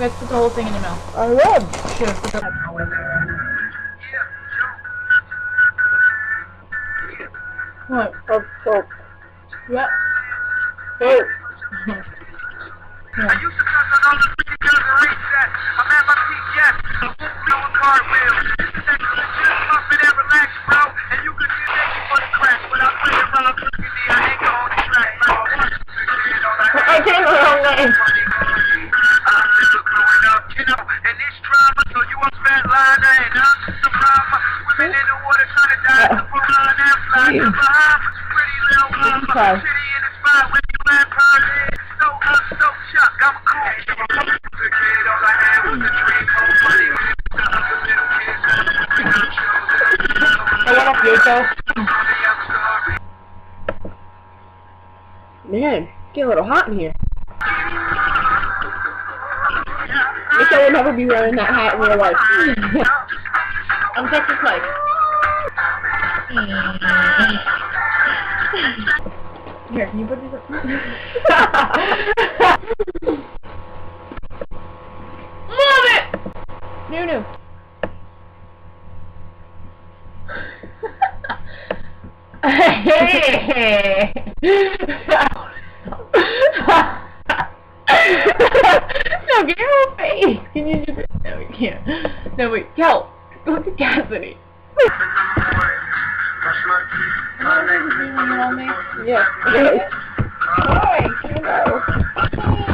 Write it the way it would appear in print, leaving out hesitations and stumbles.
Let's put the whole thing in your mouth. I would. Sure, put the... What? Oh, oh. What? Oh. Yeah. I used to touch on all the pretty girls and reach that. I'm at my peak, yes. I won't blow a cartwheel. Sex is just pumping and relax, bro. And you can get naked for the crack. But I'll play around looking at I ain't on the track. I came the wrong name. I'm just growing up, you know. And this drama, so you a fat line, I ain't up to some drama. Women in the water trying to die. The piranha and fly to Bahama. Pretty little mama. City in the spot when you land party. So up, so chuck, I'm cool. The kid all I had was a dream, no money. The other little kids Hey, what up, Yuko? Man, it's getting a little hot in here. I guess I would never be wearing that hat in real life. I'm Texas Mike. Here, can you put this up? Love it! No. Hey! No, get your whole face! Can you just... No, we can't. No, wait, Kel! Go to Cassidy! Yeah. Hey, hello.